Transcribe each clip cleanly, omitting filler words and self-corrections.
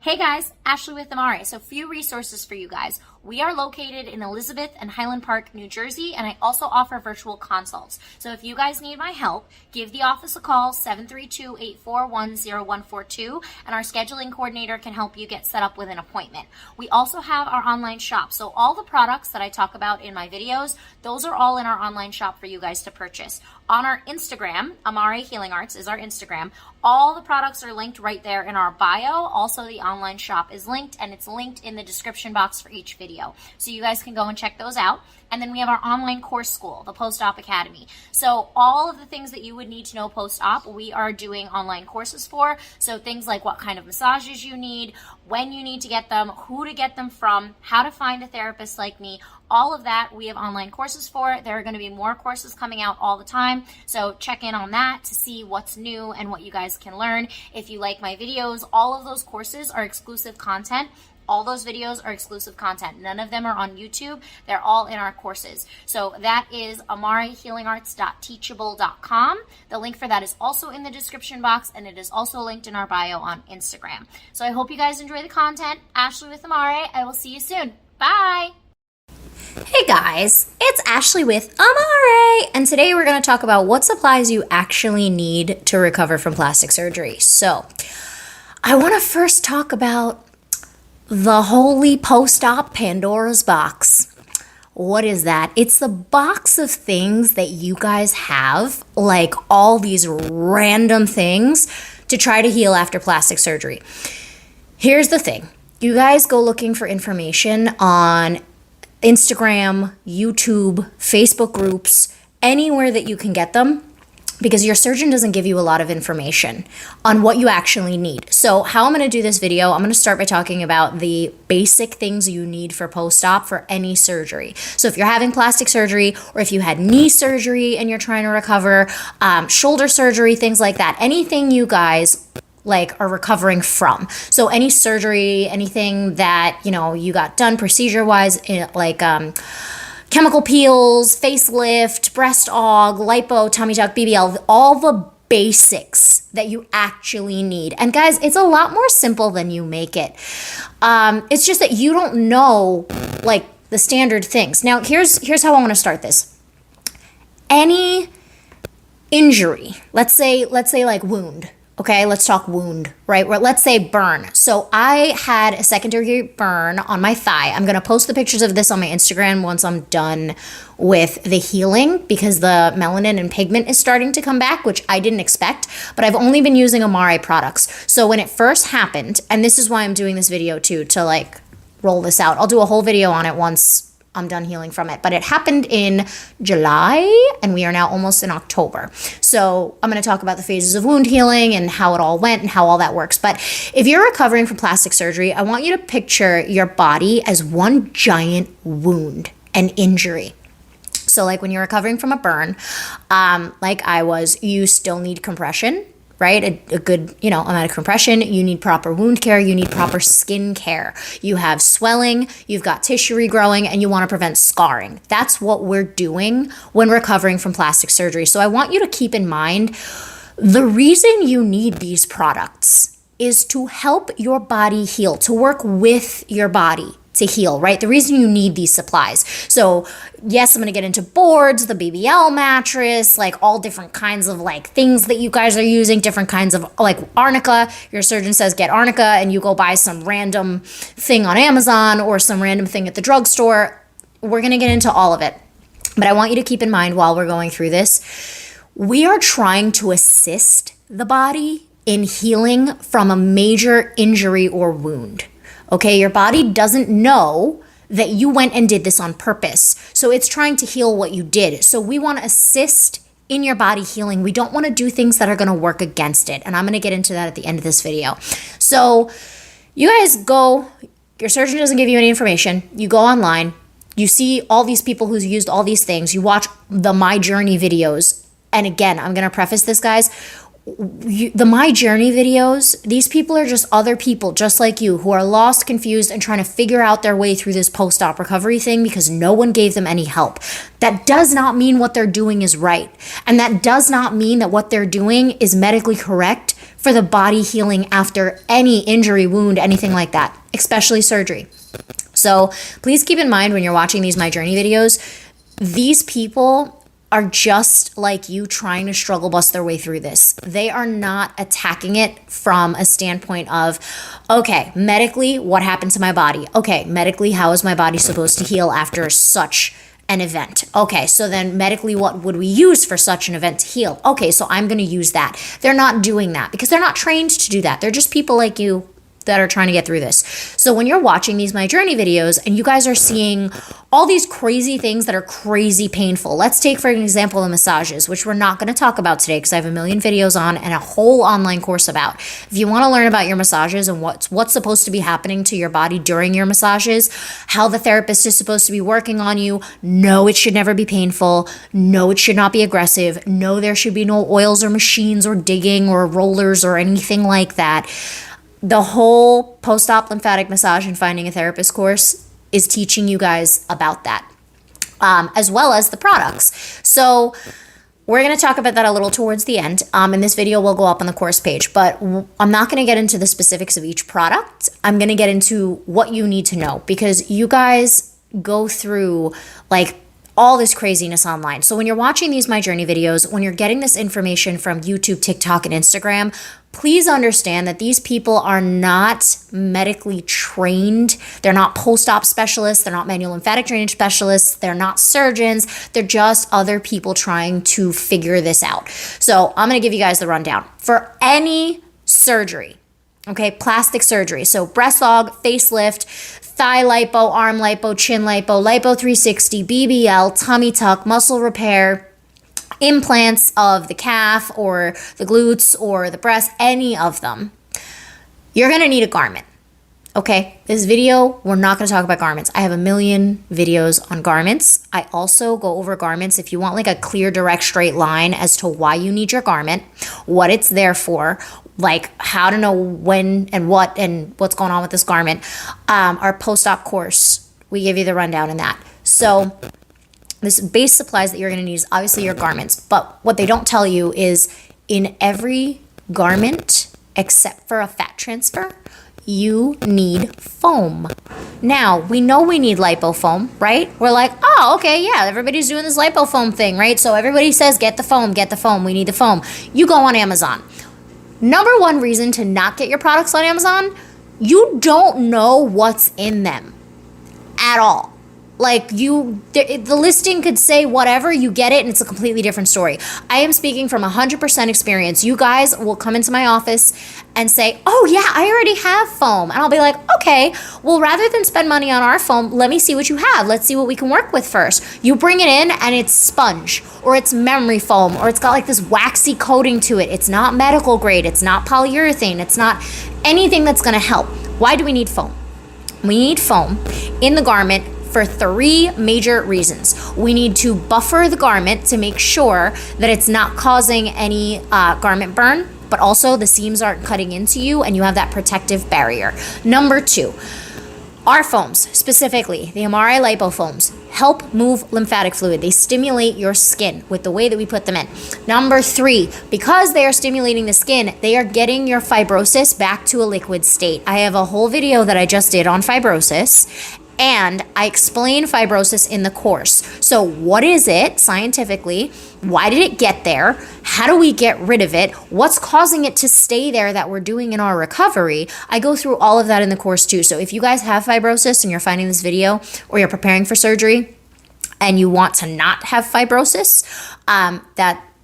Hey guys, Ashley with Amare. So few resources for you guys. We are located in Elizabeth and Highland Park, New Jersey, and I also offer virtual consults. So if you guys need my help, give the office a call, 732-841-0142, and our scheduling coordinator can help you get set up with an appointment. We also have our online shop. So all the products that I talk about in my videos, those are all in our online shop for you guys to purchase. On our Instagram, Amare Healing Arts is our Instagram. All the products are linked right there in our bio. Also, the online shop is linked, and it's linked in the description box for each video. So you guys can go and check those out. And then we have our online course school, the Post-Op Academy. So all of the things that you would need to know post-op, we are doing online courses for. So things like what kind of massages you need, when you need to get them, who to get them from, how to find a therapist like me, all of that we have online courses for. There are going to be more courses coming out all the time. So check in on that to see what's new and what you guys can learn. If you like my videos, all of those courses are exclusive content. All those videos are exclusive content. None of them are on YouTube. They're all in our courses. So that is amarehealingarts.teachable.com. The link for that is also in the description box, and it is also linked in our bio on Instagram. So I hope you guys enjoy the content. Ashley with Amare. I will see you soon. Bye. Hey guys, it's Ashley with Amare, and today we're going to talk about what supplies you actually need to recover from plastic surgery. So I want to first talk about the holy post-op Pandora's box. What is that? It's the box of things that you guys have, like all these random things to try to heal after plastic surgery. Here's the thing. You guys go looking for information on Instagram, YouTube, Facebook groups, anywhere that you can get them, because your surgeon doesn't give you a lot of information on what you actually need. So how I'm going to do this video, I'm going to start by talking about the basic things you need for post-op for any surgery. So if you're having plastic surgery, or if you had knee surgery and you're trying to recover, shoulder surgery, things like that, anything you guys are recovering from. So any surgery, anything that, you got done procedure-wise, chemical peels, facelift, breast aug, lipo, tummy tuck, BBL, all the basics that you actually need. And guys, it's a lot more simple than you make it. It's just that you don't know the standard things. Now, here's how I want to start this. Any injury, let's say like wound. Okay, let's talk wound, right? Or let's say burn. So I had a secondary burn on my thigh. I'm going to post the pictures of this on my Instagram once I'm done with the healing, because the melanin and pigment is starting to come back, which I didn't expect, but I've only been using Amare products. So when it first happened, and this is why I'm doing this video too, to roll this out. I'll do a whole video on it once I'm done healing from it. But it happened in July, and we are now almost in October. So I'm going to talk about the phases of wound healing and how it all went and how all that works. But if you're recovering from plastic surgery, I want you to picture your body as one giant wound, an injury. So when you're recovering from a burn, like I was, you still need compression, right? A good, amount of compression. You need proper wound care. You need proper skin care. You have swelling, you've got tissue regrowing, and you want to prevent scarring. That's what we're doing when recovering from plastic surgery. So I want you to keep in mind, the reason you need these products is to help your body heal, to work with your body to heal, right? The reason you need these supplies. So yes, I'm going to get into boards, the BBL mattress, all different kinds of things that you guys are using, different kinds of arnica. Your surgeon says get arnica, and you go buy some random thing on Amazon or some random thing at the drugstore. We're going to get into all of it. But I want you to keep in mind while we're going through this, we are trying to assist the body in healing from a major injury or wound. Okay, your body doesn't know that you went and did this on purpose. So it's trying to heal what you did. So we want to assist in your body healing. We don't want to do things that are going to work against it. And I'm going to get into that at the end of this video. So you guys go, your surgeon doesn't give you any information. You go online, you see all these people who's used all these things. You watch the My Journey videos. And again, I'm going to preface this, guys. The My Journey videos, these people are just other people just like you who are lost, confused, and trying to figure out their way through this post-op recovery thing because no one gave them any help. That does not mean what they're doing is right. And that does not mean that what they're doing is medically correct for the body healing after any injury, wound, anything like that, especially surgery. So please keep in mind when you're watching these My Journey videos, these people are just like you trying to struggle bust their way through this. They are not attacking it from a standpoint of, okay, medically, what happened to my body? Okay, medically, how is my body supposed to heal after such an event? Okay, so then medically, what would we use for such an event to heal? Okay, so I'm going to use that. They're not doing that because they're not trained to do that. They're just people like you that are trying to get through this. So when you're watching these My Journey videos and you guys are seeing all these crazy things that are crazy painful. Let's take for an example the massages, which we're not going to talk about today because I have a million videos on and a whole online course about. If you want to learn about your massages and what's supposed to be happening to your body during your massages, how the therapist is supposed to be working on you, no, it should never be painful. No, it should not be aggressive. No, there should be no oils or machines or digging or rollers or anything like that. The whole post-op lymphatic massage and finding a therapist course is teaching you guys about that, as well as the products. So we're going to talk about that a little towards the end. And this video will go up on the course page, but I'm not going to get into the specifics of each product. I'm going to get into what you need to know because you guys go through like all this craziness online. So when you're watching these My Journey videos, when you're getting this information from YouTube, TikTok, and Instagram, please understand that these people are not medically trained. They're not post-op specialists. They're not manual lymphatic drainage specialists. They're not surgeons. They're just other people trying to figure this out. So I'm going to give you guys the rundown. For any surgery, okay, plastic surgery, so breast aug, facelift, thigh lipo, arm lipo, chin lipo, lipo 360, BBL, tummy tuck, muscle repair, implants of the calf or the glutes or the breast, any of them, you're going to need a garment. Okay, this video, we're not going to talk about garments. I have a million videos on garments. I also go over garments if you want like a clear, direct, straight line as to why you need your garment, what it's there for, like how to know when and what's going on with this garment. Our post-op course, we give you the rundown in that. So this base supplies that you're going to need is obviously your garments, but what they don't tell you is in every garment, except for a fat transfer, you need foam. Now, we know we need lipo foam, right? We're like, oh, okay, yeah, everybody's doing this lipo foam thing, right? So everybody says, get the foam, we need the foam. You go on Amazon. Number one reason to not get your products on Amazon, you don't know what's in them at all. Like the listing could say whatever, you get it, and it's a completely different story. I am speaking from 100% experience. You guys will come into my office and say, oh yeah, I already have foam. And I'll be like, okay, well, rather than spend money on our foam, let me see what you have. Let's see what we can work with first. You bring it in and it's sponge or it's memory foam or it's got like this waxy coating to it. It's not medical grade. It's not polyurethane. It's not anything that's going to help. Why do we need foam? We need foam in the garment for three major reasons. We need to buffer the garment to make sure that it's not causing any garment burn, but also the seams aren't cutting into you and you have that protective barrier. Number two, our foams, specifically the MRI lipo foams, help move lymphatic fluid. They stimulate your skin with the way that we put them in. Number three, because they are stimulating the skin, they are getting your fibrosis back to a liquid state. I have a whole video that I just did on fibrosis, and I explain fibrosis in the course. So what is it scientifically? Why did it get there? How do we get rid of it? What's causing it to stay there that we're doing in our recovery? I go through all of that in the course too. So if you guys have fibrosis and you're finding this video or you're preparing for surgery and you want to not have fibrosis,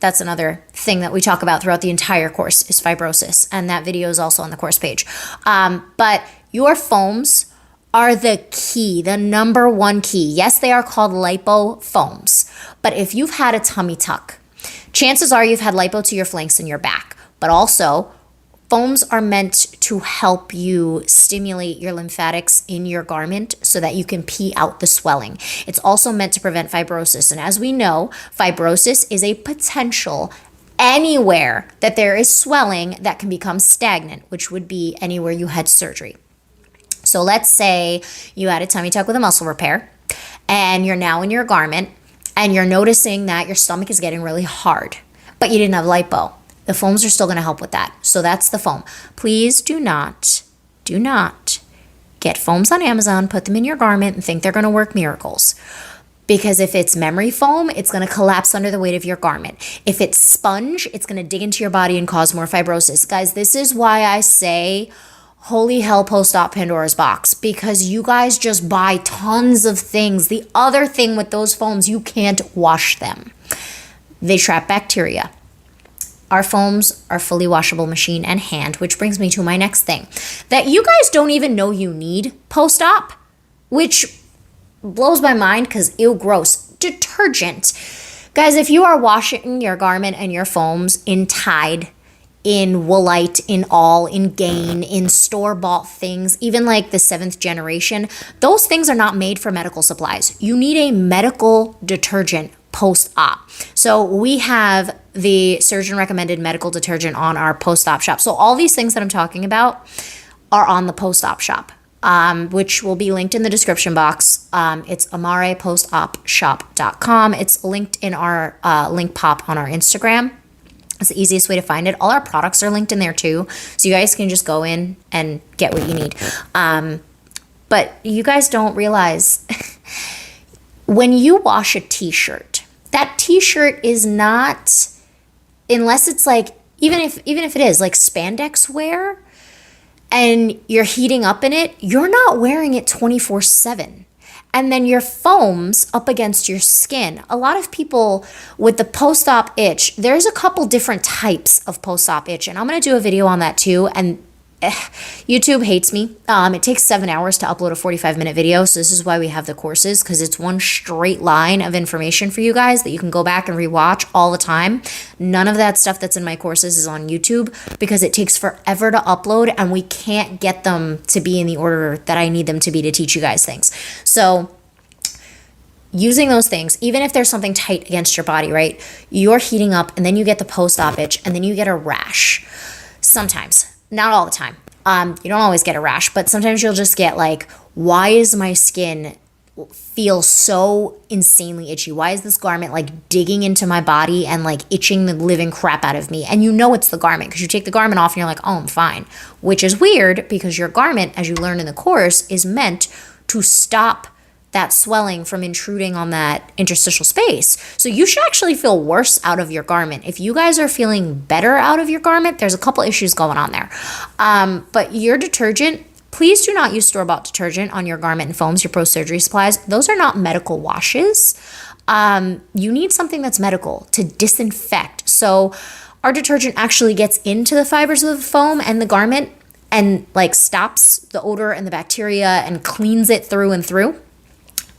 that's another thing that we talk about throughout the entire course is fibrosis. And that video is also on the course page. But your foams are the key, the number one key. Yes, they are called lipo foams, but if you've had a tummy tuck, chances are you've had lipo to your flanks and your back, but also foams are meant to help you stimulate your lymphatics in your garment so that you can pee out the swelling. It's also meant to prevent fibrosis, and as we know, fibrosis is a potential anywhere that there is swelling that can become stagnant, which would be anywhere you had surgery. So let's say you had a tummy tuck with a muscle repair and you're now in your garment and you're noticing that your stomach is getting really hard, but you didn't have lipo. The foams are still going to help with that. So that's the foam. Please do not get foams on Amazon, put them in your garment, and think they're going to work miracles. Because if it's memory foam, it's going to collapse under the weight of your garment. If it's sponge, it's going to dig into your body and cause more fibrosis. Guys, this is why I say, holy hell, post-op Pandora's box. Because you guys just buy tons of things. The other thing with those foams, you can't wash them. They trap bacteria. Our foams are fully washable machine and hand, which brings me to my next thing. That you guys don't even know you need post-op, which blows my mind because ew, gross. Detergent. Guys, if you are washing your garment and your foams in Tide, in Woolite, in All, in Gain, in store-bought things, even like the 7th generation, those things are not made for medical supplies. You need a medical detergent post-op. So we have the surgeon-recommended medical detergent on our post-op shop. So all these things that I'm talking about are on the post-op shop, which will be linked in the description box. It's amarepostopshop.com. It's linked in our link pop on our Instagram. It's the easiest way to find it. All our products are linked in there too, so you guys can just go in and get what you need. But you guys don't realize when you wash a t-shirt, that t-shirt is not, unless it's like, even if it is like spandex wear and you're heating up in it, you're not wearing it 24/7. And then your foam's up against your skin. A lot of people with the post-op itch, there's a couple different types of post-op itch, and I'm going to do a video on that too. And YouTube hates me. It takes 7 hours to upload a 45-minute video, so this is why we have the courses, because it's one straight line of information for you guys that you can go back and rewatch all the time. None of that stuff that's in my courses is on YouTube because it takes forever to upload, and we can't get them to be in the order that I need them to be to teach you guys things. So using those things, even if there's something tight against your body, right? You're heating up, and then you get the post-op itch, and then you get a rash. Sometimes. Not all the time. You don't always get a rash, but sometimes you'll just get like, why is my skin feel so insanely itchy? Why is this garment like digging into my body and like itching the living crap out of me? And you know it's the garment because you take the garment off and you're like, oh, I'm fine. Which is weird because your garment, as you learn in the course, is meant to stop that swelling from intruding on that interstitial space. So you should actually feel worse out of your garment. If you guys are feeling better out of your garment, there's a couple issues going on there. But your detergent, please do not use store-bought detergent on your garment and foams, your post-surgery supplies. Those are not medical washes. You need something that's medical to disinfect. So our detergent actually gets into the fibers of the foam and the garment and like stops the odor and the bacteria and cleans it through and through.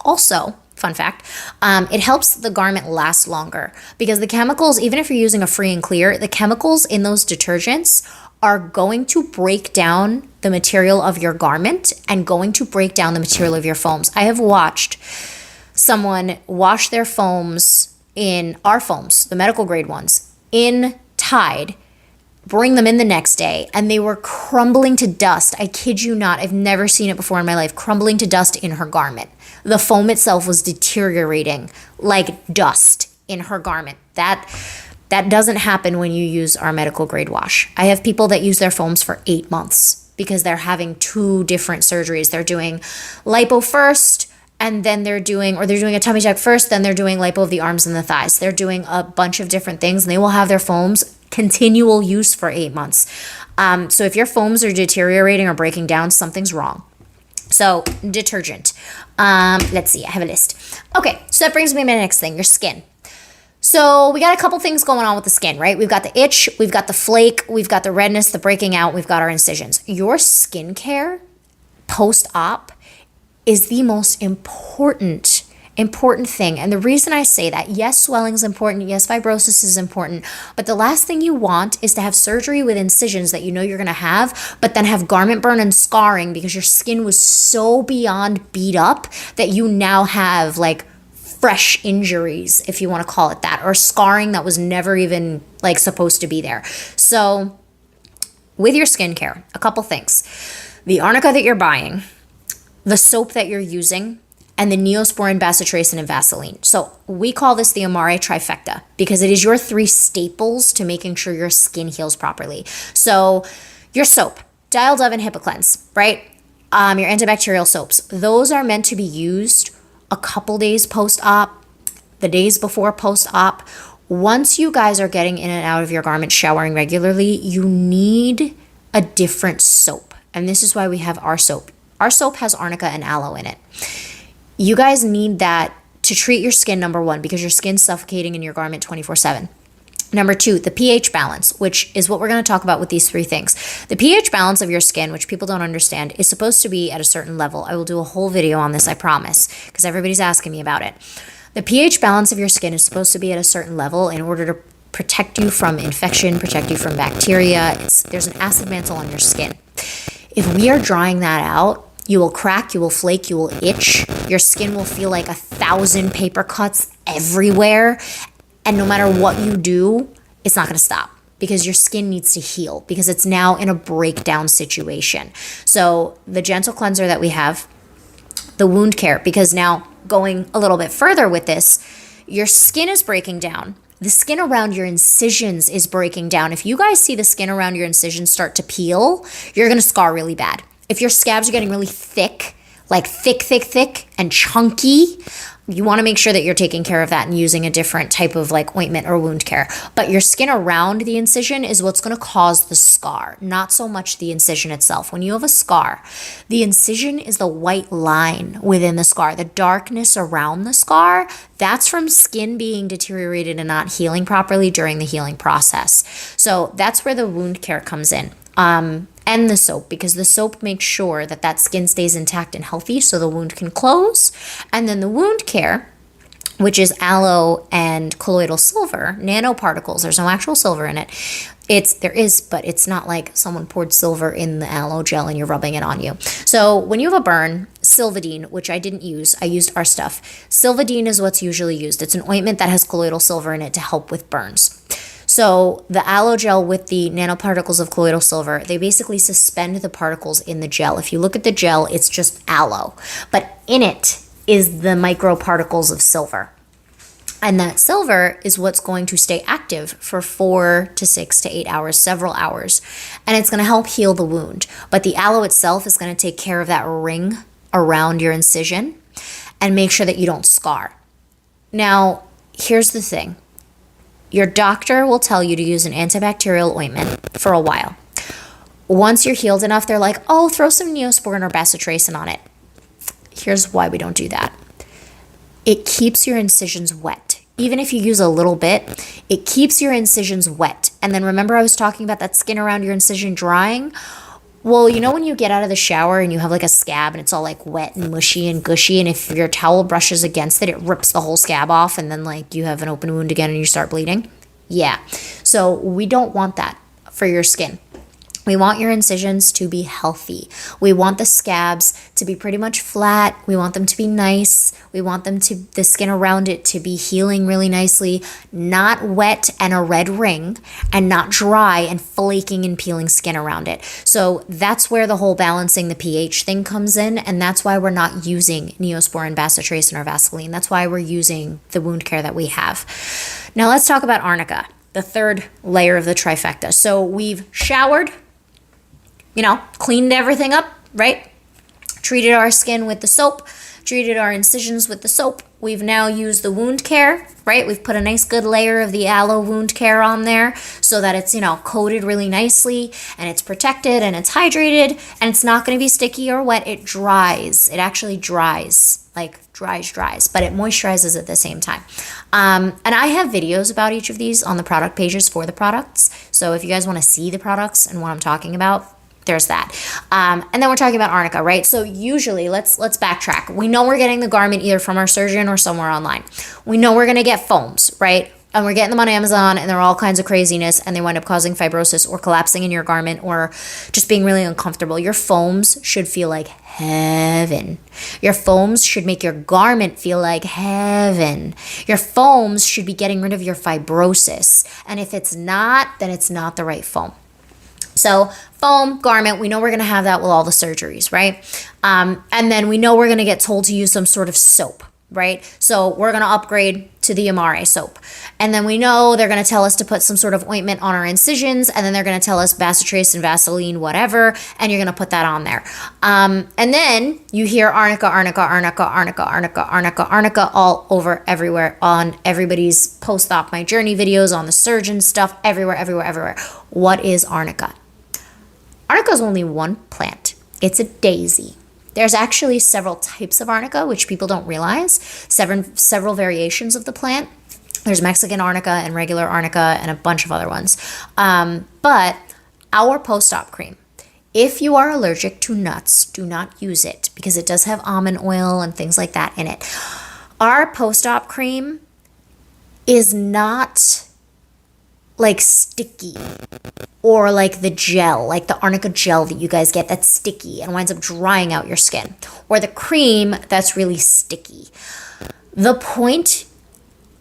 Also, fun fact, it helps the garment last longer because the chemicals, even if you're using a free and clear, the chemicals in those detergents are going to break down the material of your garment and going to break down the material of your foams. I have watched someone wash their foams in our foams, the medical grade ones, in Tide, bring them in the next day, and they were crumbling to dust. I kid you not. I've never seen it before in my life, crumbling to dust in her garment. The foam itself was deteriorating like dust in her garment. That doesn't happen when you use our medical grade wash. I have people that use their foams for 8 months because they're having 2 different surgeries. They're doing lipo first, and then they're doing a tummy tuck first, then they're doing lipo of the arms and the thighs. They're doing a bunch of different things, and they will have their foams continual use for 8 months. So if your foams are deteriorating or breaking down, something's wrong. So detergent. Let's see, I have a list. Okay, so that brings me to my next thing, your skin. So we got a couple things going on with the skin, right? We've got the itch, we've got the flake, we've got the redness, the breaking out, we've got our incisions. Your skincare post-op is the most important thing. And the reason I say that, yes, swelling is important, yes, fibrosis is important, but the last thing you want is to have surgery with incisions that you know you're going to have, but then have garment burn and scarring because your skin was so beyond beat up that you now have like fresh injuries, if you want to call it that, or scarring that was never even like supposed to be there. So with your skincare, a couple things. The arnica that you're buying, the soap that you're using, and the Neosporin, bacitracin, and Vaseline. So we call this the Amare trifecta because it is your 3 staples to making sure your skin heals properly. So your soap, Dial Dove and HipaCleanse, right? Your antibacterial soaps, those are meant to be used a couple days post-op, the days before post-op. Once you guys are getting in and out of your garment, showering regularly, you need a different soap. And this is why we have our soap. Our soap has arnica and aloe in it. You guys need that to treat your skin, number 1, because your skin's suffocating in your garment 24/7. Number 2, the pH balance, which is what we're going to talk about with these 3 things. The pH balance of your skin, which people don't understand, is supposed to be at a certain level. I will do a whole video on this, I promise, because everybody's asking me about it. The pH balance of your skin is supposed to be at a certain level in order to protect you from infection, protect you from bacteria. There's an acid mantle on your skin. If we are drying that out, you will crack, you will flake, you will itch. Your skin will feel like 1,000 paper cuts everywhere. And no matter what you do, it's not going to stop because your skin needs to heal because it's now in a breakdown situation. So the gentle cleanser that we have, the wound care, because now going a little bit further with this, your skin is breaking down. The skin around your incisions is breaking down. If you guys see the skin around your incisions start to peel, you're going to scar really bad. If your scabs are getting really thick, like thick, and chunky, you want to make sure that you're taking care of that and using a different type of like ointment or wound care. But your skin around the incision is what's going to cause the scar, not so much the incision itself. When you have a scar, the incision is the white line within the scar. The darkness around the scar, that's from skin being deteriorated and not healing properly during the healing process. So that's where the wound care comes in. And the soap, because the soap makes sure that that skin stays intact and healthy so the wound can close. And then the wound care, which is aloe and colloidal silver, nanoparticles. There's no actual silver in it. There is, but it's not like someone poured silver in the aloe gel and you're rubbing it on you. So when you have a burn, Silvadene, which I didn't use, I used our stuff. Silvadene is what's usually used. It's an ointment that has colloidal silver in it to help with burns. So the aloe gel with the nanoparticles of colloidal silver, they basically suspend the particles in the gel. If you look at the gel, it's just aloe, but in it is the microparticles of silver. And that silver is what's going to stay active for 4 to 6 to 8 hours, several hours, and it's going to help heal the wound. But the aloe itself is going to take care of that ring around your incision and make sure that you don't scar. Now, here's the thing. Your doctor will tell you to use an antibacterial ointment for a while. Once you're healed enough, they're like, oh, throw some Neosporin or bacitracin on it. Here's why we don't do that. It keeps your incisions wet. Even if you use a little bit, it keeps your incisions wet. And then remember I was talking about that skin around your incision drying? Well, you know when you get out of the shower and you have like a scab and it's all like wet and mushy and gushy, and if your towel brushes against it, it rips the whole scab off and then like you have an open wound again and you start bleeding? Yeah. So we don't want that for your skin. We want your incisions to be healthy. We want the scabs to be pretty much flat. We want them to be nice. We want the skin around it to be healing really nicely, not wet and a red ring, and not dry and flaking and peeling skin around it. So that's where the whole balancing the pH thing comes in, and that's why we're not using Neosporin, bacitracin, or Vaseline. That's why we're using the wound care that we have. Now let's talk about arnica, the third layer of the trifecta. So we've showered, cleaned everything up, right? Treated our skin with the soap, treated our incisions with the soap. We've now used the wound care, right? We've put a nice good layer of the aloe wound care on there so that it's, coated really nicely and it's protected and it's hydrated and it's not going to be sticky or wet. It dries. It actually dries, like dries, but it moisturizes at the same time. And I have videos about each of these on the product pages for the products. So if you guys want to see the products and what I'm talking about, there's that. And then we're talking about arnica, right? So usually, let's backtrack. We know we're getting the garment either from our surgeon or somewhere online. We know we're going to get foams, right? And we're getting them on Amazon, and they're all kinds of craziness, and they wind up causing fibrosis or collapsing in your garment or just being really uncomfortable. Your foams should feel like heaven. Your foams should make your garment feel like heaven. Your foams should be getting rid of your fibrosis. And if it's not, then it's not the right foam. So foam, garment, we know we're going to have that with all the surgeries, right? And then we know we're going to get told to use some sort of soap, right? So we're going to upgrade to the Amare soap. And then we know they're going to tell us to put some sort of ointment on our incisions, and then they're going to tell us Bacitracin and Vaseline, whatever, and you're going to put that on there. And then you hear arnica, arnica, arnica, arnica, arnica, arnica, arnica all over everywhere on everybody's post-op My Journey videos, on the surgeon stuff, everywhere, everywhere, everywhere. What is arnica? Arnica is only one plant. It's a daisy. There's actually several types of arnica, which people don't realize, several variations of the plant. There's Mexican arnica and regular arnica and a bunch of other ones. But our post-op cream, if you are allergic to nuts, do not use it because it does have almond oil and things like that in it. Our post-op cream is not like sticky or like the gel, like the arnica gel that you guys get that's sticky and winds up drying out your skin, or the cream that's really sticky. The point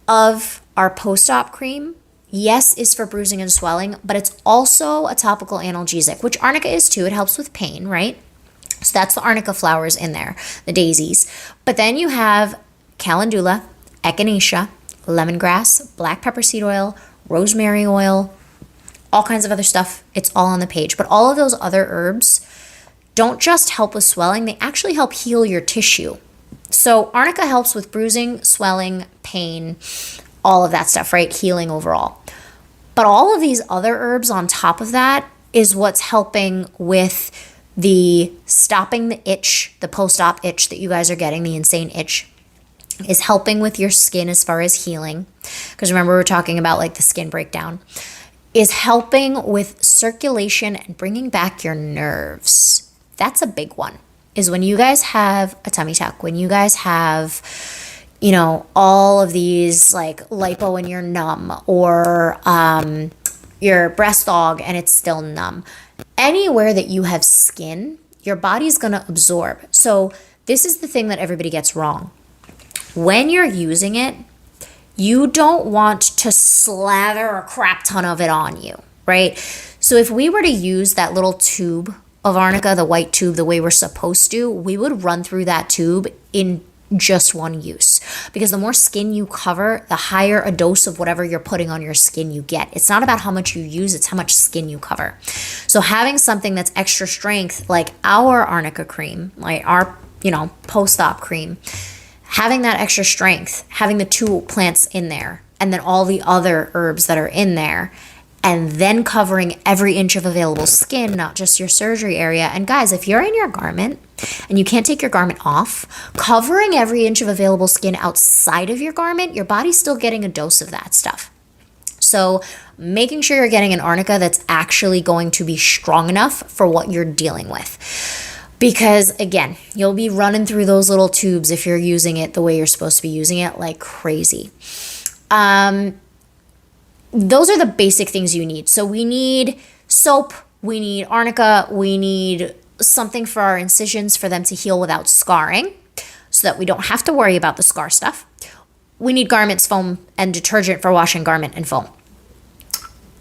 of our post-op cream, yes, is for bruising and swelling, but it's also a topical analgesic, which arnica is too. It helps with pain, right? So that's the arnica flowers in there, the daisies. But then you have calendula, echinacea, lemongrass, black pepper seed oil, rosemary oil, all kinds of other stuff. It's all on the page. But all of those other herbs don't just help with swelling, they actually help heal your tissue. So arnica helps with bruising, swelling, pain, all of that stuff, right? Healing overall. But all of these other herbs on top of that is what's helping with the stopping the itch, the post-op itch that you guys are getting, the insane itch, is helping with your skin as far as healing. Because remember, we're talking about like the skin breakdown. Is helping with circulation and bringing back your nerves. That's a big one. Is when you guys have a tummy tuck, when you guys have, you know, all of these like lipo and you're numb, or your breast aug and it's still numb. Anywhere that you have skin, your body's going to absorb. So this is the thing that everybody gets wrong. When you're using it, you don't want to slather a crap ton of it on you, right? So if we were to use that little tube of arnica, the white tube, the way we're supposed to, we would run through that tube in just one use. Because the more skin you cover, the higher a dose of whatever you're putting on your skin you get. It's not about how much you use, it's how much skin you cover. So having something that's extra strength, like our arnica cream, like our, you know, post-op cream, having that extra strength, having the two plants in there, and then all the other herbs that are in there, and then covering every inch of available skin, not just your surgery area. And guys, if you're in your garment and you can't take your garment off, covering every inch of available skin outside of your garment, your body's still getting a dose of that stuff. So making sure you're getting an arnica that's actually going to be strong enough for what you're dealing with. Because again, you'll be running through those little tubes if you're using it the way you're supposed to be using it, like crazy. Those are the basic things you need. So we need soap, we need arnica, we need something for our incisions for them to heal without scarring so that we don't have to worry about the scar stuff. We need garments, foam, and detergent for washing garment and foam.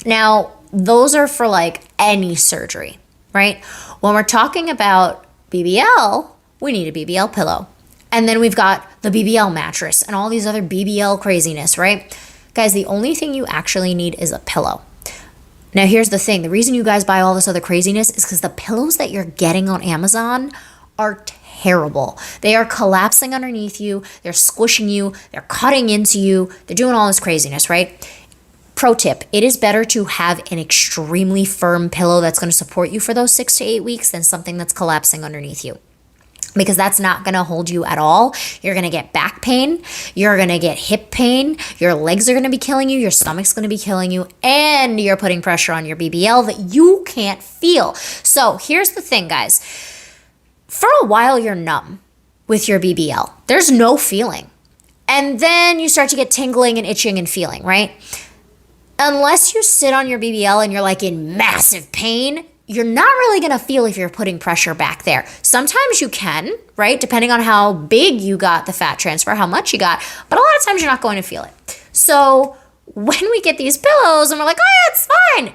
Now, those are for like any surgery, right? When we're talking about BBL, we need a BBL pillow. And then we've got the BBL mattress and all these other BBL craziness, right? Guys, the only thing you actually need is a pillow. Now, here's the thing. The reason you guys buy all this other craziness is because the pillows that you're getting on Amazon are terrible. They are collapsing underneath you. They're squishing you. They're cutting into you. They're doing all this craziness, right? Pro tip, it is better to have an extremely firm pillow that's going to support you for those 6 to 8 weeks than something that's collapsing underneath you. Because that's not going to hold you at all. You're going to get back pain. You're going to get hip pain. Your legs are going to be killing you. Your stomach's going to be killing you. And you're putting pressure on your BBL that you can't feel. So here's the thing, guys. For a while, you're numb with your BBL. There's no feeling. And then you start to get tingling and itching and feeling, right? Unless you sit on your BBL and you're like in massive pain, you're not really going to feel if you're putting pressure back there. Sometimes you can, right? Depending on how big you got the fat transfer, how much you got. But a lot of times you're not going to feel it. So when we get these pillows and we're like, oh yeah, it's fine.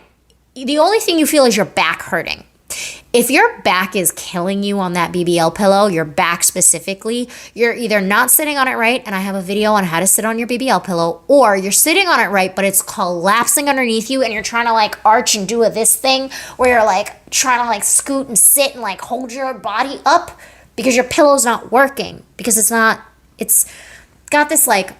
the only thing you feel is your back hurting. If your back is killing you on that BBL pillow, your back specifically, you're either not sitting on it right, and I have a video on how to sit on your BBL pillow, or you're sitting on it right, but it's collapsing underneath you, and you're trying to like arch and do this thing where you're like trying to like scoot and sit and like hold your body up because your pillow's not working, because it's got this like,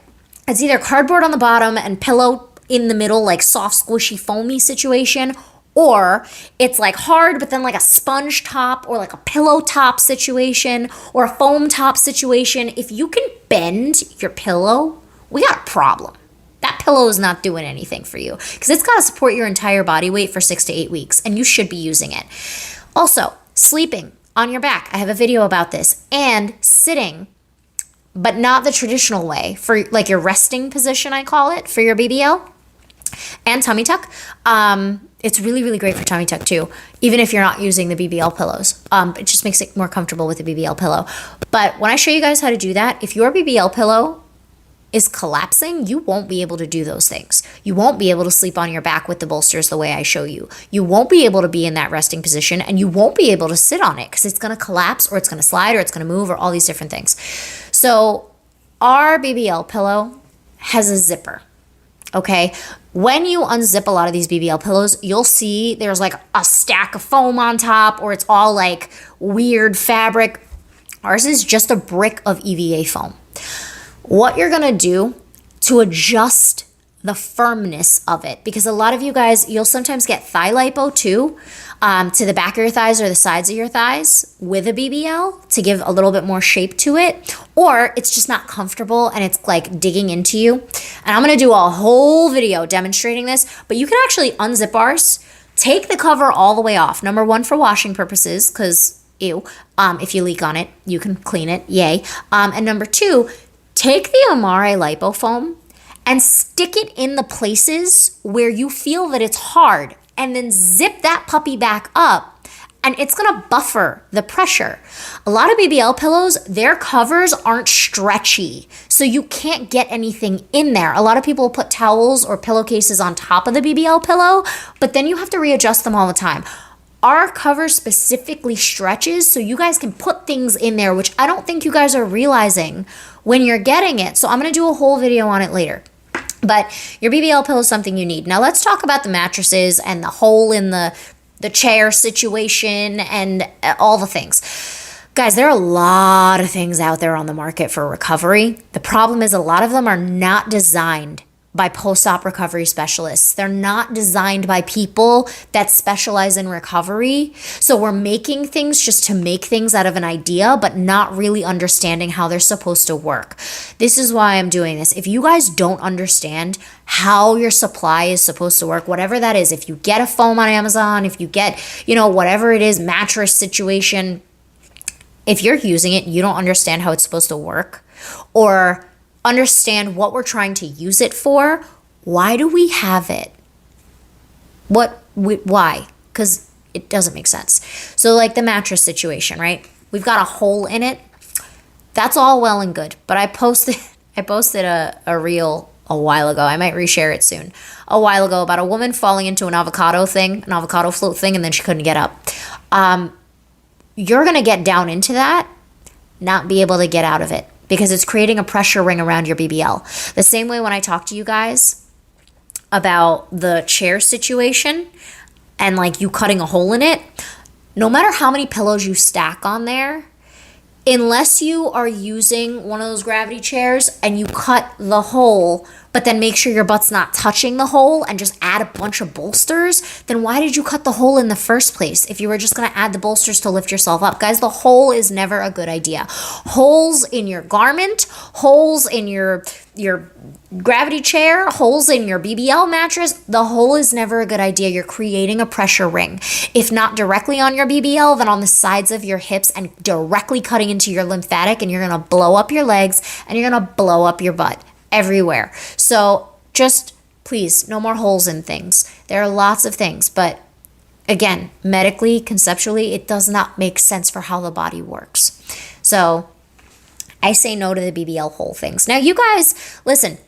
it's either cardboard on the bottom and pillow in the middle, like soft, squishy, foamy situation, or it's like hard, but then like a sponge top or like a pillow top situation or a foam top situation. If you can bend your pillow, we got a problem. That pillow is not doing anything for you because it's got to support your entire body weight for 6 to 8 weeks, and you should be using it. Also, sleeping on your back. I have a video about this. And sitting, but not the traditional way, for like your resting position, I call it, for your BBL. And tummy tuck. It's really, really great for tummy tuck too, even if you're not using the BBL pillows. It just makes it more comfortable with the BBL pillow. But when I show you guys how to do that, if your BBL pillow is collapsing, you won't be able to do those things. You won't be able to sleep on your back with the bolsters the way I show you. You won't be able to be in that resting position, and you won't be able to sit on it because it's going to collapse, or it's going to slide, or it's going to move, or all these different things. So our BBL pillow has a zipper. Okay, when you unzip a lot of these BBL pillows, you'll see there's like a stack of foam on top, or it's all like weird fabric. Ours is just a brick of EVA foam. What you're gonna do to adjust the firmness of it, because a lot of you guys, you'll sometimes get thigh lipo too, to the back of your thighs or the sides of your thighs with a BBL to give a little bit more shape to it, or it's just not comfortable and it's like digging into you. And I'm gonna do a whole video demonstrating this, but you can actually unzip ours, take the cover all the way off. Number one, for washing purposes, because ew, if you leak on it, you can clean it, yay. And number two, take the Amare Lipo foam and stick it in the places where you feel that it's hard, and then zip that puppy back up, and it's gonna buffer the pressure. A lot of BBL pillows, their covers aren't stretchy, so you can't get anything in there. A lot of people put towels or pillowcases on top of the BBL pillow, but then you have to readjust them all the time. Our cover specifically stretches so you guys can put things in there, which I don't think you guys are realizing when you're getting it. So I'm gonna do a whole video on it later. But your BBL pillow is something you need. Now let's talk about the mattresses and the hole in the chair situation and all the things. Guys, there are a lot of things out there on the market for recovery. The problem is a lot of them are not designed by post-op recovery specialists. They're not designed by people that specialize in recovery. So we're making things just to make things out of an idea, but not really understanding how they're supposed to work. This is why I'm doing this. If you guys don't understand how your supply is supposed to work, whatever that is, if you get a foam on Amazon, if you get, whatever it is, mattress situation, if you're using it, you don't understand how it's supposed to work, or understand what we're trying to use it for. Why do we have it? Why? Because it doesn't make sense. So like the mattress situation, right? We've got a hole in it. That's all well and good. But I posted a reel a while ago. I might reshare it soon. A while ago about a woman falling into an avocado float thing, and then she couldn't get up. You're going to get down into that, not be able to get out of it, because it's creating a pressure ring around your BBL. The same way when I talk to you guys about the chair situation and like you cutting a hole in it, no matter how many pillows you stack on there, unless you are using one of those gravity chairs and you cut the hole, but then make sure your butt's not touching the hole and just add a bunch of bolsters, then why did you cut the hole in the first place if you were just going to add the bolsters to lift yourself up? Guys, the hole is never a good idea. Holes in your garment, holes in your gravity chair, holes in your BBL mattress, the hole is never a good idea. You're creating a pressure ring. If not directly on your BBL, then on the sides of your hips and directly cutting into your lymphatic, and you're going to blow up your legs and you're going to blow up your butt everywhere. So just please, no more holes in things. There are lots of things, but again, medically, conceptually, it does not make sense for how the body works. So I say no to the BBL hole things. Now, you guys, listen,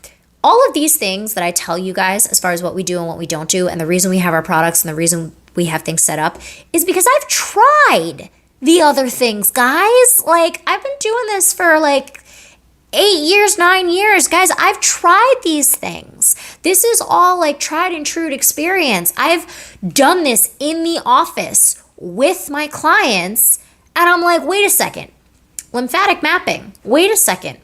all of these things that I tell you guys as far as what we do and what we don't do, and the reason we have our products and the reason we have things set up is because I've tried the other things, guys. Like, I've been doing this for like 8 years, 9 years. Guys, I've tried these things. This is all like tried and true experience. I've done this in the office with my clients, and I'm like, wait a second. Lymphatic mapping. Wait a second.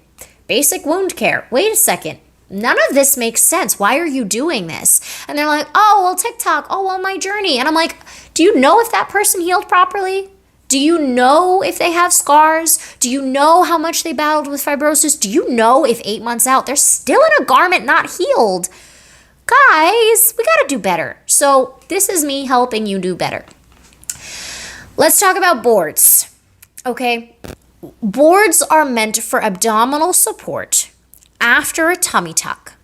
Basic wound care. Wait a second. None of this makes sense. Why are you doing this? And they're like, oh, well, TikTok. Oh, well, my journey. And I'm like, do you know if that person healed properly? Do you know if they have scars? Do you know how much they battled with fibrosis? Do you know if 8 months out, they're still in a garment not healed? Guys, we got to do better. So this is me helping you do better. Let's talk about boards. Okay. Boards are meant for abdominal support after a tummy tuck.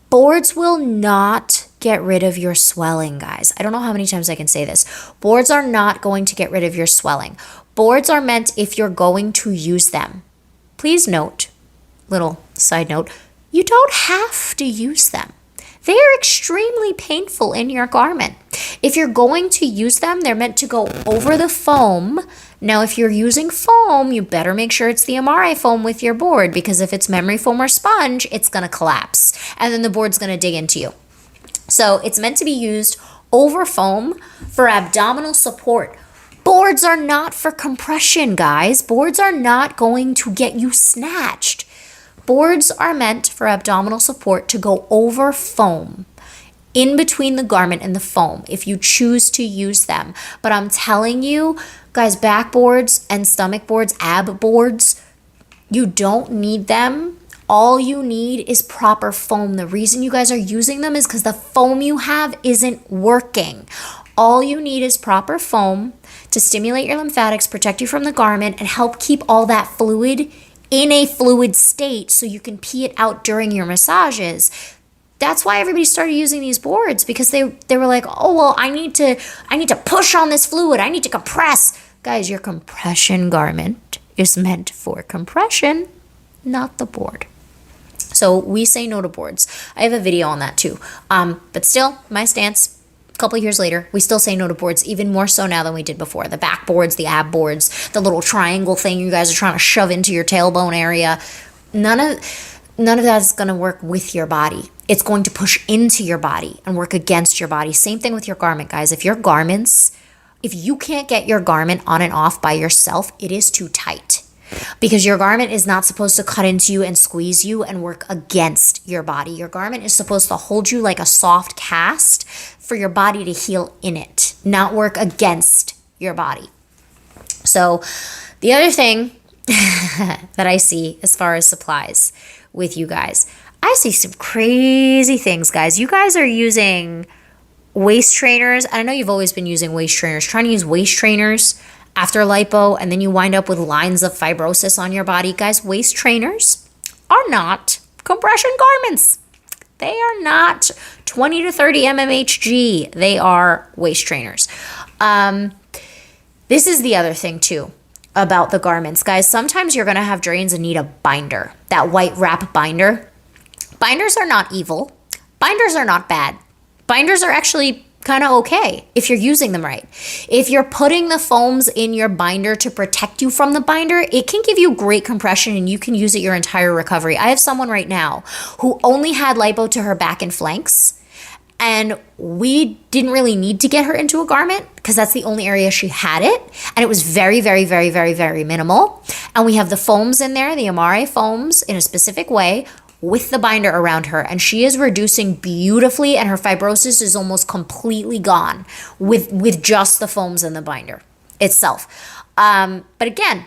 Boards will not get rid of your swelling, guys. I don't know how many times I can say this. Boards are not going to get rid of your swelling. Boards are meant if you're going to use them. Please note, little side note, you don't have to use them. They are extremely painful in your garment. If you're going to use them, they're meant to go over the foam. Now, if you're using foam, you better make sure it's the MRI foam with your board, because if it's memory foam or sponge, it's going to collapse, and then the board's going to dig into you. So it's meant to be used over foam for abdominal support. Boards are not for compression, guys. Boards are not going to get you snatched. Boards are meant for abdominal support to go over foam, in between the garment and the foam, if you choose to use them. But I'm telling you, guys, back boards and stomach boards, ab boards, you don't need them. All you need is proper foam. The reason you guys are using them is because the foam you have isn't working. All you need is proper foam to stimulate your lymphatics, protect you from the garment, and help keep all that fluid in a fluid state so you can pee it out during your massages. That's why everybody started using these boards, because they were like, oh, well, I need to push on this fluid. I need to compress. Guys, your compression garment is meant for compression, not the board. So we say no to boards. I have a video on that too. But still, my stance, a couple of years later, we still say no to boards, even more so now than we did before. The back boards, the ab boards, the little triangle thing you guys are trying to shove into your tailbone area. None of that is going to work with your body. It's going to push into your body and work against your body. Same thing with your garment, guys. If you can't get your garment on and off by yourself, it is too tight. Because your garment is not supposed to cut into you and squeeze you and work against your body. Your garment is supposed to hold you like a soft cast for your body to heal in it, not work against your body. So the other thing that I see as far as supplies with you guys, I see some crazy things, guys. You guys are using waist trainers. I know you've always been using waist trainers, trying to use waist trainers after lipo, and then you wind up with lines of fibrosis on your body. Guys, waist trainers are not compression garments. They are not 20 to 30 mmHg. They are waist trainers. This is the other thing too about the garments. Guys, sometimes you're going to have drains and need a binder. That white wrap binder. Binders are not evil. Binders are not bad. Binders are actually kind of okay if you're using them right. If you're putting the foams in your binder to protect you from the binder, it can give you great compression and you can use it your entire recovery. I have someone right now who only had lipo to her back and flanks, and we didn't really need to get her into a garment because that's the only area she had it, and it was very, very, very, very, very minimal. And we have the foams in there, the MRA foams, in a specific way with the binder around her, and she is reducing beautifully, and her fibrosis is almost completely gone with just the foams and the binder itself. But again,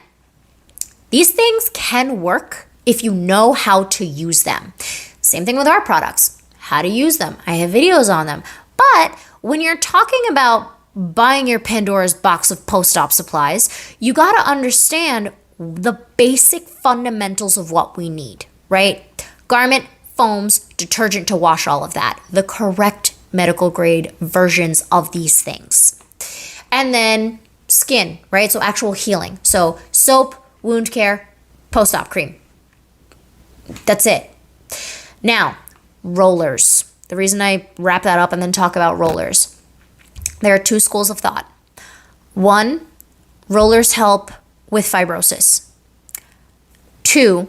these things can work if you know how to use them. Same thing with our products, how to use them. I have videos on them. But when you're talking about buying your Pandora's box of post-op supplies, you got to understand the basic fundamentals of what we need, right? Garment, foams, detergent to wash all of that. The correct medical grade versions of these things. And then skin, right? So actual healing. So soap, wound care, post-op cream. That's it. Now, rollers. The reason I wrap that up and then talk about rollers, there are two schools of thought. One, rollers help with fibrosis. Two,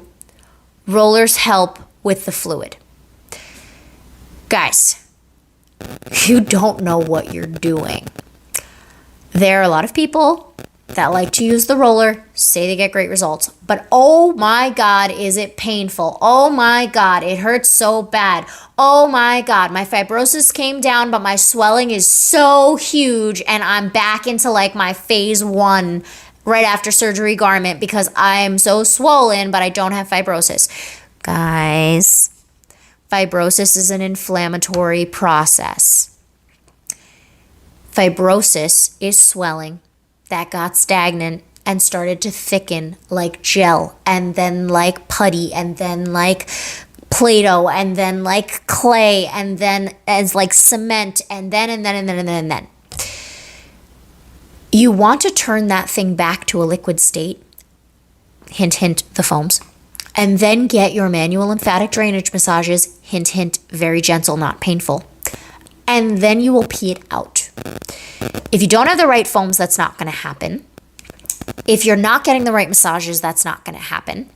rollers help with the fluid. Guys, you don't know what you're doing. There are a lot of people that like to use the roller, say they get great results, but oh my God, is it painful? Oh my God, it hurts so bad. Oh my God, my fibrosis came down, but my swelling is so huge and I'm back into like my phase 1 right after surgery garment because I'm so swollen, but I don't have fibrosis. Guys, fibrosis is an inflammatory process. Fibrosis is swelling that got stagnant and started to thicken like gel, and then like putty, and then like Play-Doh, and then like clay, and then as like cement, and then. You want to turn that thing back to a liquid state, hint, hint, the foams, and then get your manual lymphatic drainage massages, hint, hint, very gentle, not painful, and then you will pee it out. If you don't have the right foams, that's not going to happen. If you're not getting the right massages, that's not going to happen.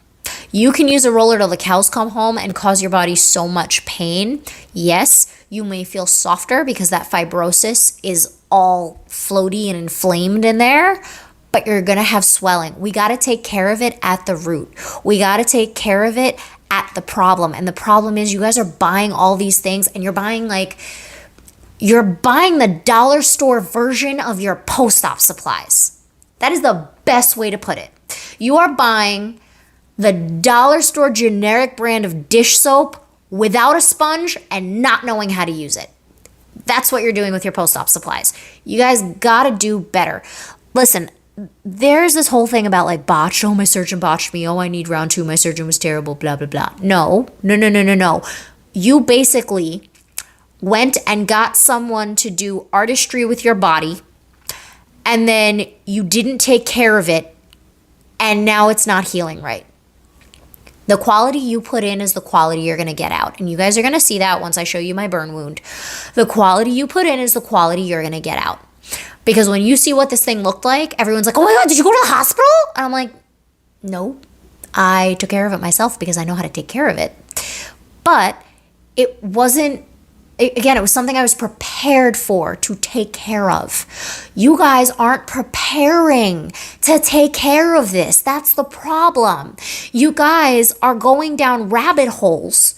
You can use a roller till the cows come home and cause your body so much pain. Yes, you may feel softer because that fibrosis is all floaty and inflamed in there, but you're going to have swelling. We got to take care of it at the root. We got to take care of it at the problem. And the problem is you guys are buying all these things and you're buying the dollar store version of your post-op supplies. That is the best way to put it. You are buying the dollar store generic brand of dish soap without a sponge and not knowing how to use it. That's what you're doing with your post-op supplies. You guys gotta do better. Listen, there's this whole thing about like botch. Oh, my surgeon botched me. Oh, I need round 2. My surgeon was terrible, blah, blah, blah. No. You basically went and got someone to do artistry with your body, and then you didn't take care of it, and now it's not healing right. The quality you put in is the quality you're going to get out. And you guys are going to see that once I show you my burn wound. The quality you put in is the quality you're going to get out. Because when you see what this thing looked like, everyone's like, oh my God, did you go to the hospital? And I'm like, no, I took care of it myself because I know how to take care of it. But it wasn't, again, it was something I was prepared for to take care of. You guys aren't preparing to take care of this. That's the problem. You guys are going down rabbit holes,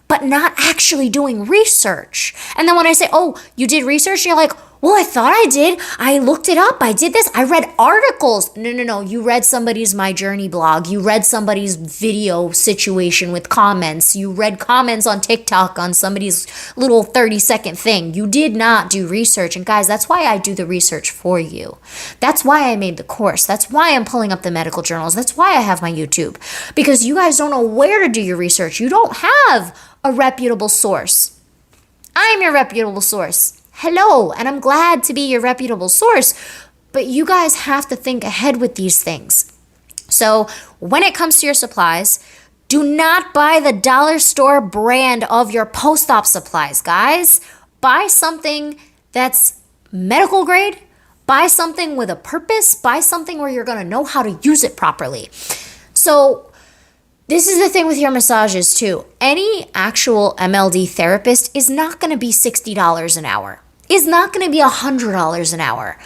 but not actually doing research. And then when I say, oh, you did research, you're like, well, I thought I did. I looked it up. I did this. I read articles. No. You read somebody's My Journey blog. You read somebody's video situation with comments. You read comments on TikTok on somebody's little 30-second thing. You did not do research. And guys, that's why I do the research for you. That's why I made the course. That's why I'm pulling up the medical journals. That's why I have my YouTube. Because you guys don't know where to do your research. You don't have a reputable source. I'm your reputable source. Hello, and I'm glad to be your reputable source, but you guys have to think ahead with these things. So when it comes to your supplies, do not buy the dollar store brand of your post-op supplies, guys. Buy something that's medical grade. Buy something with a purpose. Buy something where you're going to know how to use it properly. So this is the thing with your massages too. Any actual MLD therapist is not going to be $60 an hour. Is not going to be $100 an hour.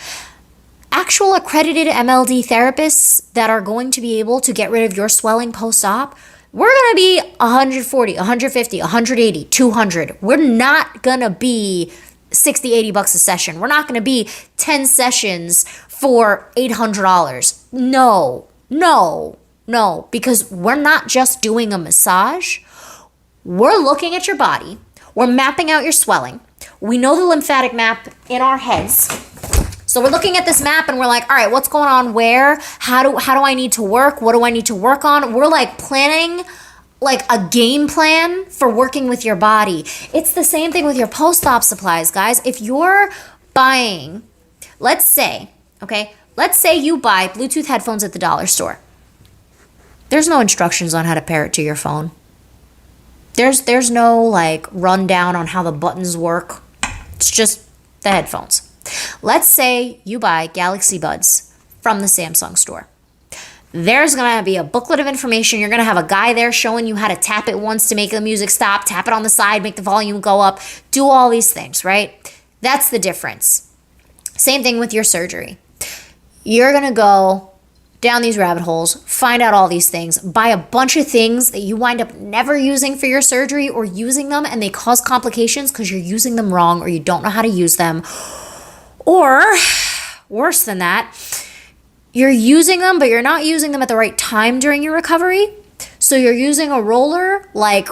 Actual accredited MLD therapists that are going to be able to get rid of your swelling post-op, we're going to be $140, $150, $180, $200. We're not going to be $60, $80 a session. We're not going to be 10 sessions for $800. No, because we're not just doing a massage. We're looking at your body. We're mapping out your swelling. We know the lymphatic map in our heads. So we're looking at this map and we're like, all right, what's going on where? How do I need to work? What do I need to work on? We're like planning like a game plan for working with your body. It's the same thing with your post-op supplies, guys. If you're buying, let's say you buy Bluetooth headphones at the dollar store. There's no instructions on how to pair it to your phone. There's no like rundown on how the buttons work. It's just the headphones. Let's say you buy Galaxy Buds from the Samsung store. There's going to be a booklet of information. You're going to have a guy there showing you how to tap it once to make the music stop, tap it on the side, make the volume go up, do all these things, right? That's the difference. Same thing with your surgery. You're going to go down these rabbit holes, find out all these things, buy a bunch of things that you wind up never using for your surgery, or using them and they cause complications because you're using them wrong or you don't know how to use them. Or worse than that, you're using them, but you're not using them at the right time during your recovery. So you're using a roller like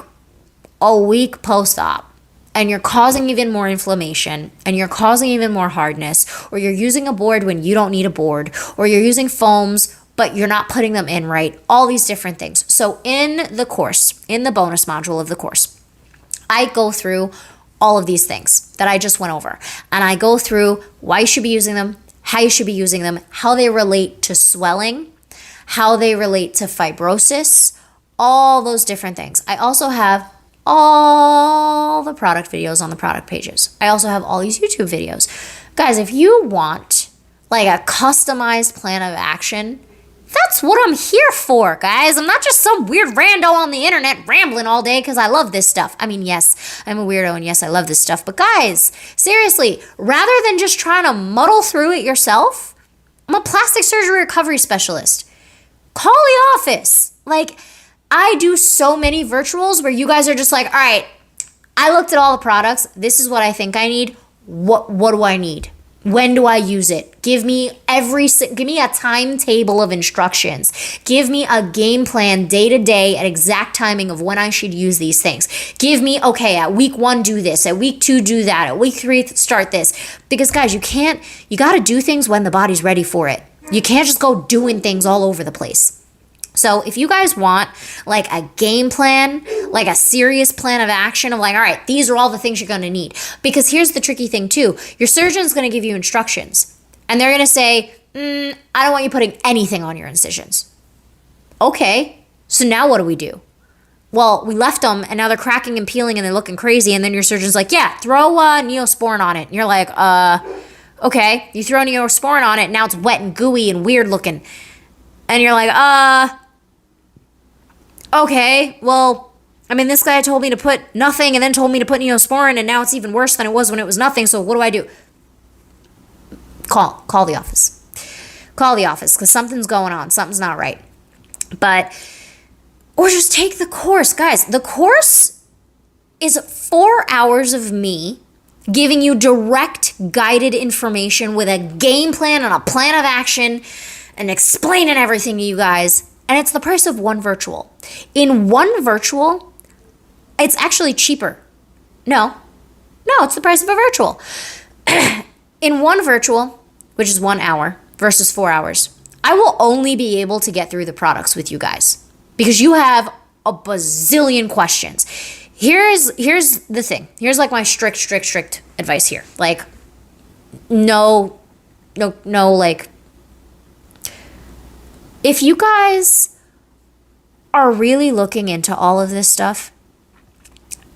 a week post-op, and you're causing even more inflammation, and you're causing even more hardness, or you're using a board when you don't need a board, or you're using foams, but you're not putting them in right. All these different things. So in the course, in the bonus module of the course, I go through all of these things that I just went over. And I go through why you should be using them, how you should be using them, how they relate to swelling, how they relate to fibrosis, all those different things. I also have all the product videos on the product pages. I also have all these YouTube videos. Guys, if you want like a customized plan of action, that's what I'm here for, guys. I'm not just some weird rando on the internet rambling all day because I love this stuff. I mean, yes, I'm a weirdo and yes, I love this stuff. But guys, seriously, rather than just trying to muddle through it yourself, I'm a plastic surgery recovery specialist. Call the office. Like, I do so many virtuals where you guys are just like, all right, I looked at all the products. This is what I think I need. What do I need? When do I use it? Give me a timetable of instructions. Give me a game plan day to day at exact timing of when I should use these things. Give me, okay, at week 1, do this. At week 2, do that. At week 3, start this. Because guys, you got to do things when the body's ready for it. You can't just go doing things all over the place. So if you guys want like a game plan, like a serious plan of action of like, all right, these are all the things you're going to need. Because here's the tricky thing too. Your surgeon's going to give you instructions and they're going to say, I don't want you putting anything on your incisions. Okay, so now what do we do? Well, we left them and now they're cracking and peeling and they're looking crazy. And then your surgeon's like, yeah, throw Neosporin on it. And you're like, okay. You throw Neosporin on it. Now it's wet and gooey and weird looking. And you're like, okay, well, I mean, this guy told me to put nothing and then told me to put Neosporin, and now it's even worse than it was when it was nothing, so what do I do? Call the office. Call the office, because something's going on. Something's not right. Or just take the course. Guys, the course is 4 hours of me giving you direct guided information with a game plan and a plan of action and explaining everything to you guys. And it's the price of one virtual. In one virtual, it's actually cheaper. No, it's the price of a virtual. In one virtual, which is 1 hour versus 4 hours, I will only be able to get through the products with you guys because you have a bazillion questions. Here's the thing. Here's like my strict advice here. Like, no, like, if you guys are really looking into all of this stuff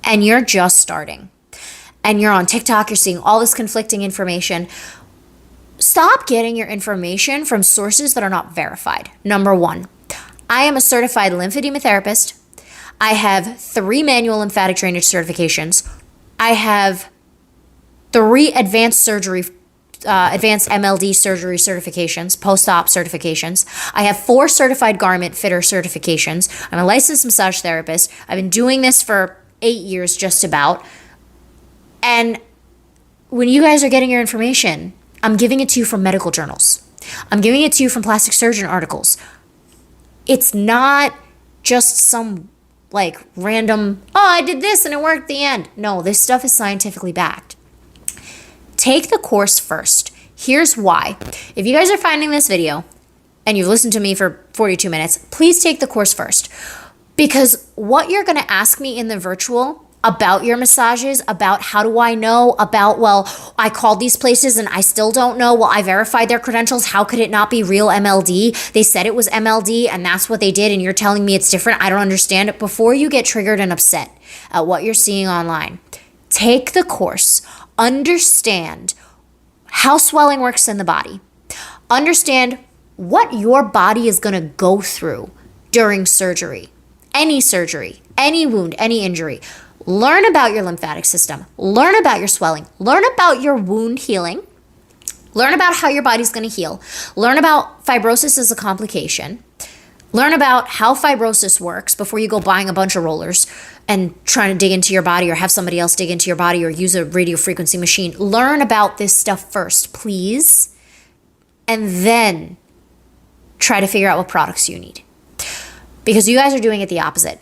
and you're just starting and you're on TikTok, you're seeing all this conflicting information, stop getting your information from sources that are not verified. Number 1, I am a certified lymphedema I have 3 manual lymphatic drainage certifications. I have 3 advanced MLD surgery certifications, post-op certifications. I have 4 certified garment fitter certifications. I'm a licensed massage therapist. I've been doing this for 8 years just about. And when you guys are getting your information, I'm giving it to you from medical journals. I'm giving it to you from plastic surgeon articles. It's not just some like random, I did this and it worked at the end. No, this stuff is scientifically backed. Take the course first. Here's why. If you guys are finding this video and you've listened to me for 42 minutes, please take the course first. Because what you're going to ask me in the virtual about your massages, about how do I know, about, well, I called these places and I still don't know. Well, I verified their credentials. How could it not be real MLD? They said it was MLD and that's what they did, and you're telling me it's different. I don't understand it. Before you get triggered and upset at what you're seeing online, take the course. Understand how swelling works in the body. Understand what your body is going to go through during surgery, any wound, any injury. Learn about your lymphatic system. Learn about your swelling. Learn about your wound healing. Learn about how your body's going to heal. Learn about fibrosis as a complication. Learn about how fibrosis works before you go buying a bunch of rollers and trying to dig into your body or have somebody else dig into your body or use a radio frequency machine. Learn about this stuff first, please. And then try to figure out what products you need. Because you guys are doing it the opposite.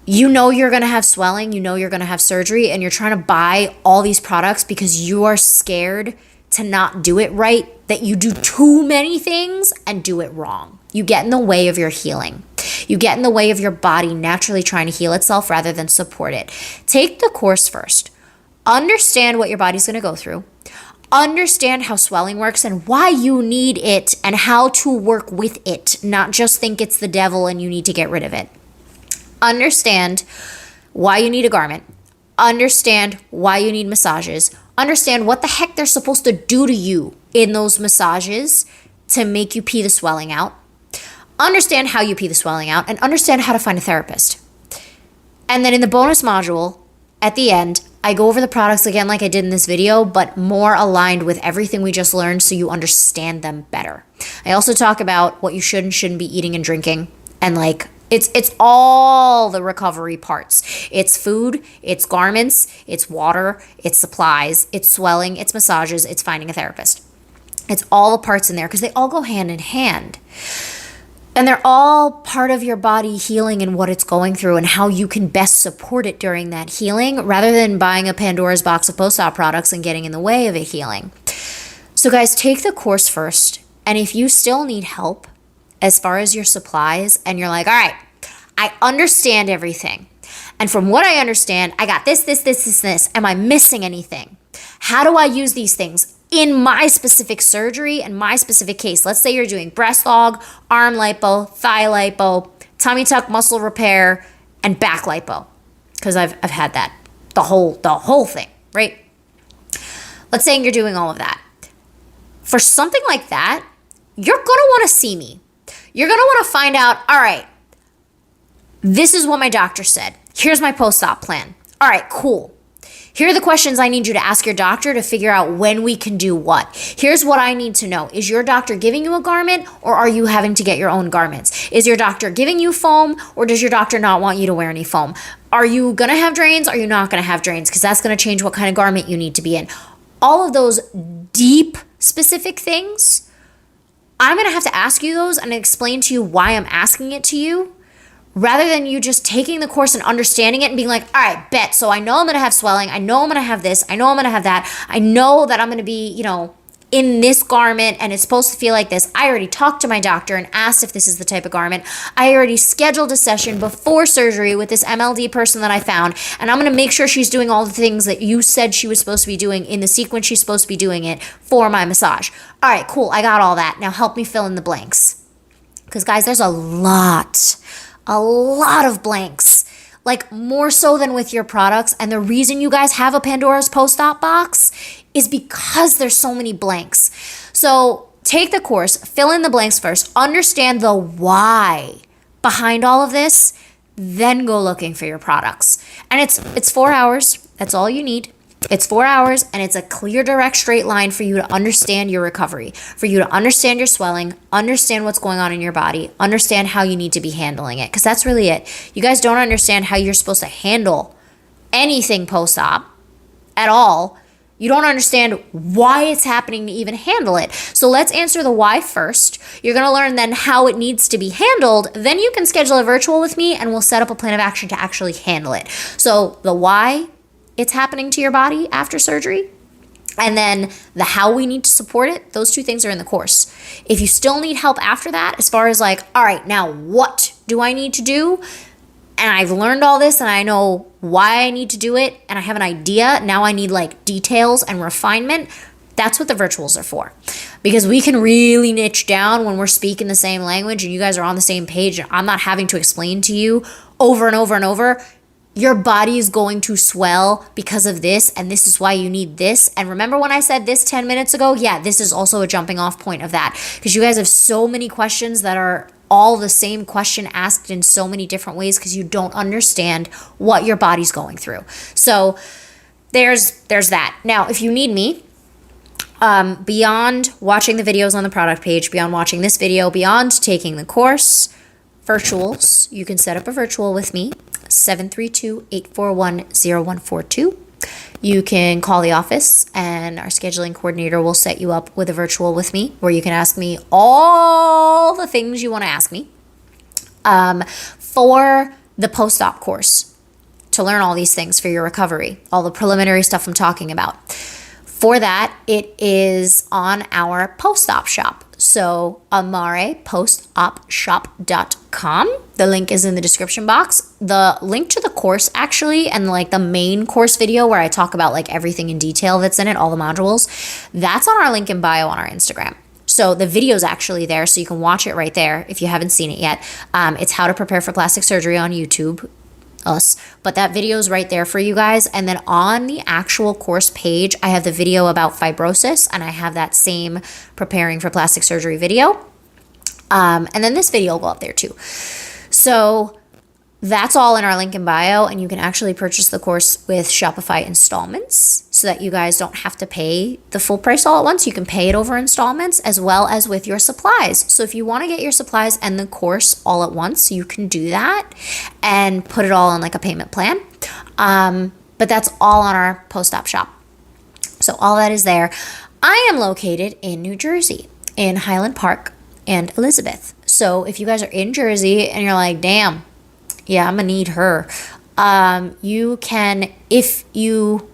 You know you're going to have swelling, you know you're going to have surgery, and you're trying to buy all these products because you are scared to not do it right, that you do too many things and do it wrong. You get in the way of your healing. You get in the way of your body naturally trying to heal itself rather than support it. Take the course first. Understand what your body's going to go through. Understand how swelling works and why you need it and how to work with it, not just think it's the devil and you need to get rid of it. Understand why you need a garment. Understand why you need massages. Understand what the heck they're supposed to do to you in those massages to make you pee the swelling out. Understand how you pee the swelling out and understand how to find a therapist. And then in the bonus module, at the end, I go over the products again like I did in this video, but more aligned with everything we just learned so you understand them better. I also talk about what you should and shouldn't be eating and drinking, and like it's all the recovery parts. It's food, it's garments, it's water, it's supplies, it's swelling, it's massages, it's finding a therapist. It's all the parts in there because they all go hand in hand. And they're all part of your body healing and what it's going through and how you can best support it during that healing rather than buying a Pandora's box of post-op products and getting in the way of it healing. So guys, take the course first. And if you still need help as far as your supplies and you're like, all right, I understand everything. And from what I understand, I got this. Am I missing anything? How do I use these things in my specific surgery and my specific case? Let's say you're doing breast log, arm lipo, thigh lipo, tummy tuck muscle repair, and back lipo. Because I've had that. The whole thing, right? Let's say you're doing all of that. For something like that, you're going to want to see me. You're going to want to find out, all right, this is what my doctor said. Here's my post-op plan. All right, cool. Here are the questions I need you to ask your doctor to figure out when we can do what. Here's what I need to know. Is your doctor giving you a garment or are you having to get your own garments? Is your doctor giving you foam or does your doctor not want you to wear any foam? Are you going to have drains? Are you not going to have drains? Because that's going to change what kind of garment you need to be in. All of those deep specific things, I'm going to have to ask you those and explain to you why I'm asking it to you, rather than you just taking the course and understanding it and being like, all right, bet. So I know I'm going to have swelling. I know I'm going to have this. I know I'm going to have that. I know that I'm going to be, in this garment and it's supposed to feel like this. I already talked to my doctor and asked if this is the type of garment. I already scheduled a session before surgery with this MLD person that I found, and I'm going to make sure she's doing all the things that you said she was supposed to be doing in the sequence she's supposed to be doing it for my massage. All right, cool. I got all that. Now help me fill in the blanks. Because guys, there's a lot of blanks, like more so than with your products. And the reason you guys have a Pandora's post-op box is because there's so many blanks. So take the course, fill in the blanks first, understand the why behind all of this, then go looking for your products. And it's 4 hours. That's all you need. It's 4 hours and it's a clear, direct, straight line for you to understand your recovery, for you to understand your swelling, understand what's going on in your body, understand how you need to be handling it. Because that's really it. You guys don't understand how you're supposed to handle anything post-op at all. You don't understand why it's happening to even handle it. So let's answer the why first. You're going to learn then how it needs to be handled. Then you can schedule a virtual with me and we'll set up a plan of action to actually handle it. So the why it's happening to your body after surgery, and then the how we need to support it, those two things are in the course. If you still need help after that, as far as like, all right, now what do I need to do? And I've learned all this and I know why I need to do it and I have an idea, now I need like details and refinement, that's what the virtuals are for. Because we can really niche down when we're speaking the same language and you guys are on the same page and I'm not having to explain to you over and over and over. Your body is going to swell because of this, and this is why you need this. And remember when I said this 10 minutes ago? Yeah, this is also a jumping off point of that, because you guys have so many questions that are all the same question asked in so many different ways because you don't understand what your body's going through. So there's that. Now, if you need me, beyond watching the videos on the product page, beyond watching this video, beyond taking the course, virtuals, you can set up a virtual with me, 732-841-0142. You can call the office and our scheduling coordinator will set you up with a virtual with me where you can ask me all the things you want to ask me. For the post-op course, to learn all these things for your recovery, all the preliminary stuff I'm talking about. For that, it is on our post-op shop. So amarepostopshop.com. The link is in the description box. The link to the course actually, and like the main course video where I talk about like everything in detail that's in it, all the modules, that's on our link in bio on our Instagram. So the video's actually there, so you can watch it right there if you haven't seen it yet. It's how to prepare for plastic surgery on YouTube. But that video is right there for you guys. And then on the actual course page, I have the video about fibrosis, and I have that same preparing for plastic surgery video. And then this video will go up there too. So that's all in our link in bio, and you can actually purchase the course with Shopify installments so that you guys don't have to pay the full price all at once. You can pay it over installments as well as with your supplies. So if you want to get your supplies and the course all at once, you can do that and put it all in like a payment plan. But that's all on our post-op shop. So all that is there. I am located in New Jersey, in Highland Park and Elizabeth. So if you guys are in Jersey and you're like, damn, yeah, I'm gonna need her. You can, if you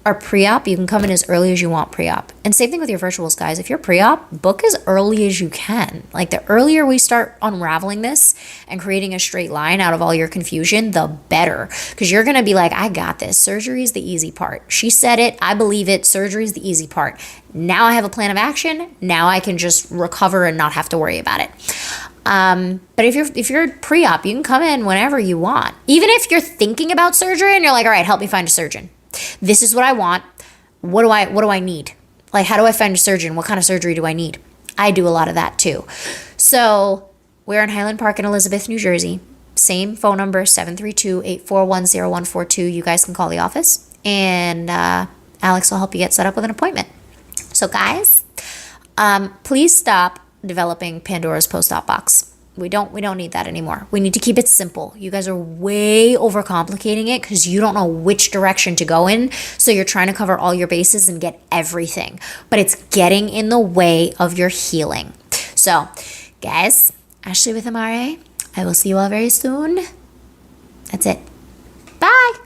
are pre-op, you can come in as early as you want pre-op. And same thing with your virtuals, guys. If you're pre-op, book as early as you can. Like the earlier we start unraveling this and creating a straight line out of all your confusion, the better. Because you're gonna be like, I got this. Surgery is the easy part. She said it, I believe it. Surgery is the easy part. Now I have a plan of action. Now I can just recover and not have to worry about it. But if you're pre-op, you can come in whenever you want. Even if you're thinking about surgery and you're like, all right, help me find a surgeon. This is what I want. What do I need? Like, how do I find a surgeon? What kind of surgery do I need? I do a lot of that too. So we're in Highland Park in Elizabeth, New Jersey. Same phone number, 732-841-0142. You guys can call the office and Alex will help you get set up with an appointment. So guys, please stop developing Pandora's post-op box. We don't need that anymore. We need to keep it simple. You guys are way overcomplicating it because you don't know which direction to go in. So you're trying to cover all your bases and get everything, but it's getting in the way of your healing. So guys, Ashley with MRA. I will see you all very soon. That's it. Bye.